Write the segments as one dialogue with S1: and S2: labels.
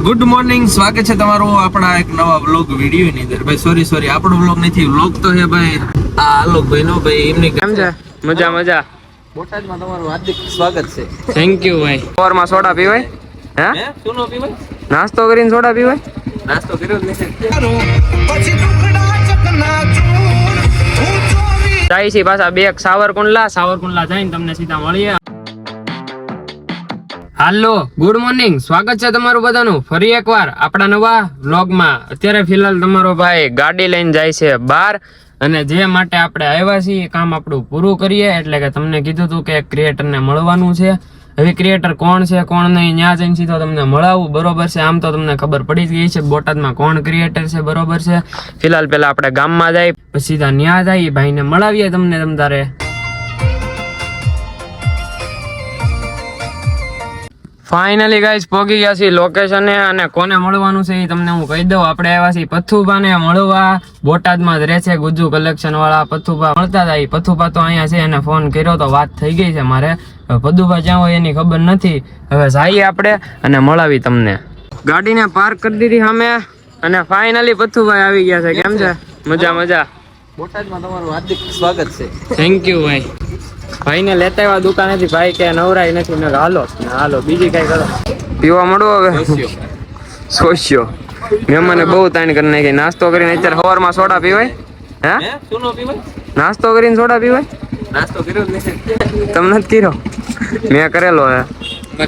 S1: Good morning, સ્વાગત છે તમારું આપણા એક નવા વ્લોગ વિડીયો ની અંદર. ભાઈ સોરી આપણો વ્લોગ નથી, વ્લોગ તો છે ભાઈ આ આલોકભાઈ નો. ભાઈ એમની કેમ છે? મજા બોટાદમાં તમારું હાર્દિક સ્વાગત છે.
S2: થેન્ક યુ ભાઈ. સવારમાં સોડા પીવાય? હે
S1: શું નો પીવાય?
S2: નાસ્તો કરીને સોડા પીવાય?
S1: નાસ્તો કર્યો જ નથી.
S2: જાય છે પાછા બે સાવરકુંડલા જઈને તમને સીધા મળીએ. હાલો, ગુડ મોર્નિંગ, સ્વાગત છે તમારું બધાનું ફરી એકવાર આપણા નવા વ્લોગમાં. અત્યારે ફિલહાલ તમારો ભાઈ ગાડી લઈને જાય છે બહાર, અને જે માટે આપણે આવ્યા છીએ કામ આપણું પૂરું કરીએ. એટલે કે તમને કીધું હતું કે ક્રિએટરને મળવાનું છે. હવે ક્રિએટર કોણ છે કોણ નહીં ત્યાં જઈને સીધો તમને મળાવું, બરોબર છે? આમ તો તમને ખબર પડી જ ગઈ છે બોટાદમાં કોણ ક્રિએટર છે, બરોબર છે? ફિલહાલ પેલા આપણે ગામમાં જાય, પછી સીધા ન્યા જાય, ભાઈને મળાવીએ તમને તમ તારે. ફાઇનલી ગાઈસ પહોંચી ગયા છીએ લોકેશને, અને કોને મળવાનું છે એ તમને હું કહી દઉં. આપણે આવ્યા છીએ પથ્થુભાને મળવા. બોટાદમાં જ રહે છે ગુજ્જુ કલેક્શન વાળા પથ્થુભા. મળતા હતા પથ્થુભા તો અહીંયા છે, એને ફોન કર્યો તો વાત થઈ ગઈ છે મારે. પદુભા જ્યાં હોય એની ખબર નથી. હવે જઈએ આપણે અને મળાવી તમને. ગાડીને પાર્ક કરી દીધી સામે, અને ફાઇનલી પથ્થુભાઈ આવી ગયા છે. કેમ છે? મજા.
S1: બોટાદમાં તમારું હાર્દિક સ્વાગત છે.
S2: થેન્ક યુ ભાઈ. ભાઈને લેતા આવ્યા દુકાનેથી, ભાઈ કે નવરાય નથી. મેં હાલો બીજી કઈ કરો, પીવા મળો હવે. સોસ્યો મેં બહુ તાણ કરી નાખી. નાસ્તો કરીને અત્યારે સવારમાં સોડા પીવાય? હે
S1: શું નો પીવાય?
S2: નાસ્તો કરીને સોડા પીવાય?
S1: નાસ્તો કર્યો જ નથી.
S2: તમને નથી કર્યો? મેં કરેલો હે.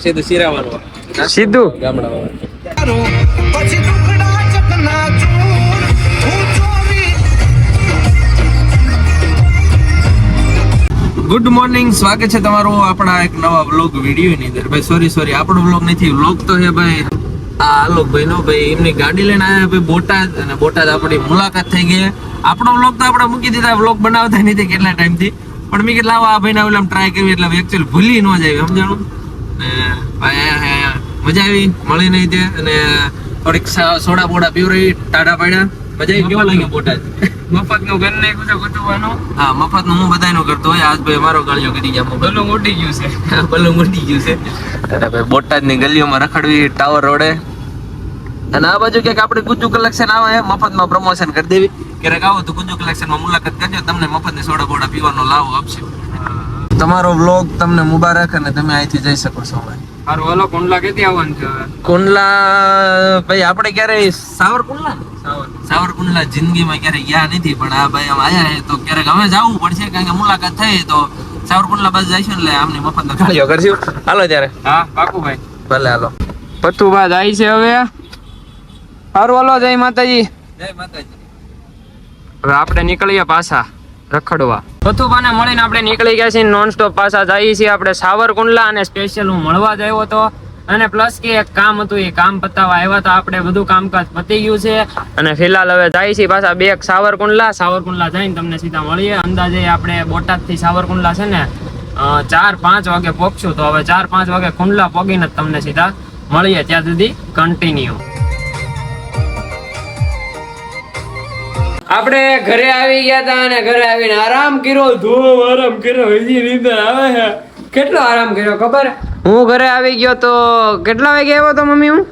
S1: સીધું શિરાવાનું
S2: સીધું
S1: ગુડ મોર્નિંગ, સ્વાગત છે તમારું આપણા એક નવા વ્લોગ વિડીયો ની અંદર. ભાઈ સોરી આપણો વ્લોગ નથી, વ્લોગ તો છે ભાઈ આ આલોકભાઈ નો. ભાઈ એમની ગાડી લઈને આવ્યા ભાઈ બોટાદ, અને બોટાદ આપણી મુલાકાત થઈ ગઈ. આપણો વ્લોગ તો આપણે મૂકી દીધા, વ્લોગ બનાવતા નથી કેટલા ટાઈમ થી, પણ મેં કેટલા આ ભાઈ ના ઓલા ટ્રાય કરી એટલે એકચ્યુઅલી ભૂલી ન જાય, સમજાણું ને ભાઈ. મજા આવી મળી નહીં તે, અને થોડીક સોડા બોડા પીવરાઈ, ટાઢા પાડ્યા. મજા આવી. કેવા લાગ્યા બોટાદ?
S2: મફત નું ઘર નહીં કુટુંબનું.
S1: હા, મફત નું હું બધાનું કરતો હોય. આજ ભાઈ મારો ગાળિયો કરી ગયા.
S2: બલૂન ઉડી ગયું છે.
S1: બલૂન ઉડી ગયું છે. અરે ભાઈ બોટાદ ની ગલીઓમાં રખડવી, ટાવર રોડે, અને આ બાજુ ક્યાંક આપણે ગુજ્જુ કલેક્શન આવે મફતમાં પ્રમોશન કરી દેવી. ક્યારેક આવો તો ગુજ્જુ કલેક્શન માં મુલાકાત કરજો, તમને મફત ની સોડા બોડા પીવાનો લાવો આપશે. તમારો વ્લોગ તમને મુબારક, અને તમે અહીંથી જઈ શકો છો ભાઈ.
S2: હારું, ઓલો કુંડલા કેથી આવવાનું છે?
S1: કુંડલા ભાઈ આપણે ક્યારેય સાવરકુંડલા જિંદગીમાં ક્યારેય ગયા નથી, પણ આ ભાઈ આમ આયા છે તો ક્યારેક હવે જવું પડશે, કારણ કે મુલાકાત થઈ તો સાવરકુંડલા બાજુ જઈશું એટલે આમની મફત ગાળીઓ કરશું. હાલો ત્યારે.
S2: હા પાકું ભાઈ.
S1: ભલે હાલો.
S2: પથ્થુભા જાય છે હવે. હારું હાલો, જય માતાજી.
S1: જય માતાજી.
S2: હવે આપણે નીકળીએ પાછા રખડવા. પથ્થુભાને મળીને આપણે નીકળી ગયા છીએ નોન સ્ટોપ પાછા જઈએ છીએ આપણે સાવરકુંડલા, અને સ્પેશિયલ હું મળવા જ આવ્યો હતો, અને પ્લસ કે એક કામ હતું એ કામ પતાવવા આવ્યા હતા. આપણે બધું કામકાજ પતી ગયું છે, અને ફિલહાલ હવે જાય છે પાછા બે સાવરકુંડલા જઈને તમને સીધા મળીએ. અંદાજે આપણે બોટાદ થી સાવરકુંડલા છે ને 4-5 વાગે પહોંચશું, તો હવે 4-5 વાગે કુંડલા પહોંચીને તમને સીધા મળીએ. ત્યાં સુધી કન્ટિન્યુ. આપણે ઘરે આવી ગયા હતા, અને ઘરે આવીને આરામ કર્યો. હજી નીંદર આવે છે. કેટલો આરામ કર્યો ખબર? હું ઘરે આવી ગયો તો કેટલા વાગે આવ્યો તો મમ્મી? હું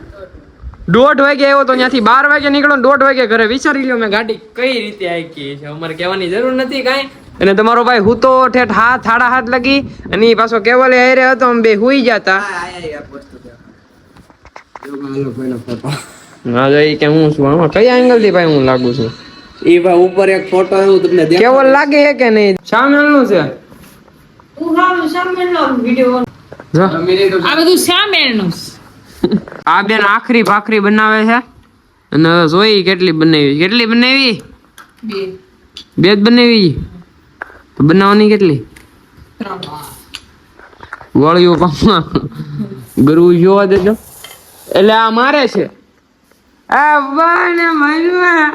S2: 1:30 વાગે આવ્યો તો. ત્યાંથી 12 વાગે નીકળો, 1:30 વાગે ઘરે. વિચારી લ્યો મેં ગાડી કઈ રીતે આકી છે, અમારે કહેવાની જરૂર નથી કાંઈ. અને તમારો ભાઈ હું તો ઠેઠ 7:30 લગી, અને એ પાછો કેવલે હારે હતો, અમે બે હુઈ જતા. ના જોઈ કે હું છું આમાં કઈ એંગલ થી ભાઈ હું લાગુ છું?
S1: એ ભાઈ ઉપર એક ફોટો આવ્યો તમને
S2: કેવલ લાગે છે કે નહીં? સામેલનું છે.
S3: આ બધું સામેલનું.
S2: આ બેન આખરી ભાખરી બનાવે છે, અને જોઈ કેટલી બનાવી? બે જ બનાવી. તો બનાવવાની કેટલી? વળ્યું પામાં ગરુ જોવા દેજો. એટલે આ મારે છે. આ બાને માર્યા.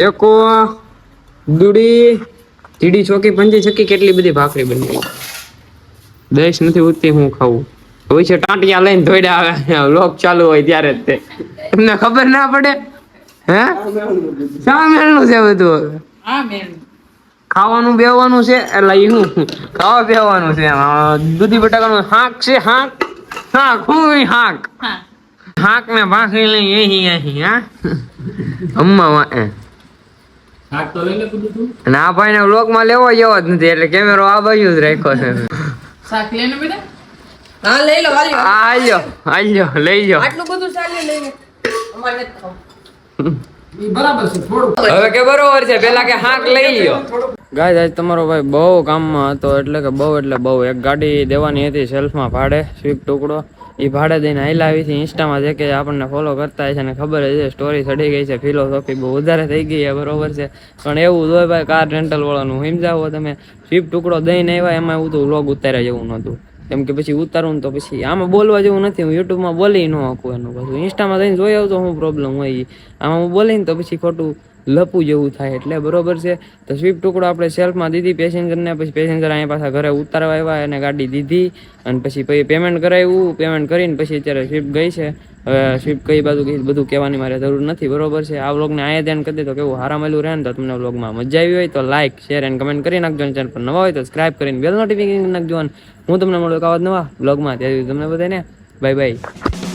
S2: એકો દુડી તીડી ચોકી પંજી છક્કી કેટલી બધી ભાખરી બની. દેશ નથી ઉઠતી હું ખાવું. હવે છે ટાંટિયા લઈને ધોઈડા આવે, લોક ચાલુ હોય ત્યારે જ તે. તમને ખબર ના પડે? હે સામેલનું છે બધું. ખાવાનું બેવાનું છે, એટલે હું ખાવા બેવાનું છે. દૂધી બટાકાનું શાક છે, શાક હાક હું હાક
S3: હા
S2: હાક ને ભાખરી લઈ અહીં અહીં હા અમ્મા વાએ
S4: શાક તો લઈ લે કુદું તું.
S2: અને આ ભાઈ ને વ્લોગ માં લેવો જેવો જ નથી એટલે કેમેરો આ બાજુ જ રાખ્યો છે
S3: શાક લેને બેટા હા લઈ લો હાલી
S2: આ આલ્યો લઈ જાઓ
S3: આટલું બધું શાક લઈ લે અમારે નથી ખાવું
S4: ઈ બરાબર છે થોડું
S2: હવે કે બરોબર છે પેલા કે હાક લઈ લ્યો ગાઈસ આજ તમારો ભાઈ બહુ કામમાં હતો એટલે કે બહુ એક ગાડી દેવાની હતી સેલ્ફમાં ભાડે સ્વિફ્ટ ટુકડો એ ભાડે દઈને હાઈલા આવી છે ઇન્સ્ટામાં જે કે આપણને ફોલો કરતા છે ને ખબર જ છે સ્ટોરી ચડી ગઈ છે ફિલોસોફી બહુ વધારે થઈ ગઈ છે બરોબર છે પણ એવું જ હોય ભાઈ કાર રેન્ટલ વાળાનું સમજાવો તમે સ્વિફ્ટ ટુકડો દઈને આવ્યા એમાં એવું તો વ્લોગ ઉતાર્યા જેવું નહોતું કેમ કે પછી ઉતારું ને તો પછી આમાં બોલવા જેવું નથી હું યુટ્યુબમાં બોલી ન શકું એનું પાછું ઇન્સ્ટામાં જઈને જોઈ આવું તો શું પ્રોબ્લેમ હોય ઈ. આમાં હું બોલીને તો પછી ખોટું લપું જેવું થાય એટલે બરોબર છે તો સ્વિફ્ટ ટુકડો આપણે સેલ્ફમાં દીધી પેસેન્જરને પછી પેસેન્જર અહીંયા પાછા ઘરે ઉતારવા આવ્યા એને ગાડી દીધી અને પછી પેમેન્ટ કરાવ્યું પેમેન્ટ કરીને પછી અત્યારે સ્વિફ્ટ ગઈ છે હવે સ્વિફ્ટ કઈ બાજુ ગઈ બધું કહેવાની મારે જરૂર નથી બરોબર છે આ વ્લોગને અહીંયા ધ્યાન કરી દે તો કેવું હારા મળ્યું રહે ને તો તમને વ્લોગમાં મજા આવી હોય તો લાઇક શેર અને કમેન્ટ કરી નાખજો અને ચેનલ પર નવા હોય તો સબસ્ક્રાઇબ કરીને બેલ નોટિફિકેશન નાખજો અને હું તમને મળું એક આવા જ નવા વ્લોગમાં ત્યાં સુધી તમને બધાને બાય બાય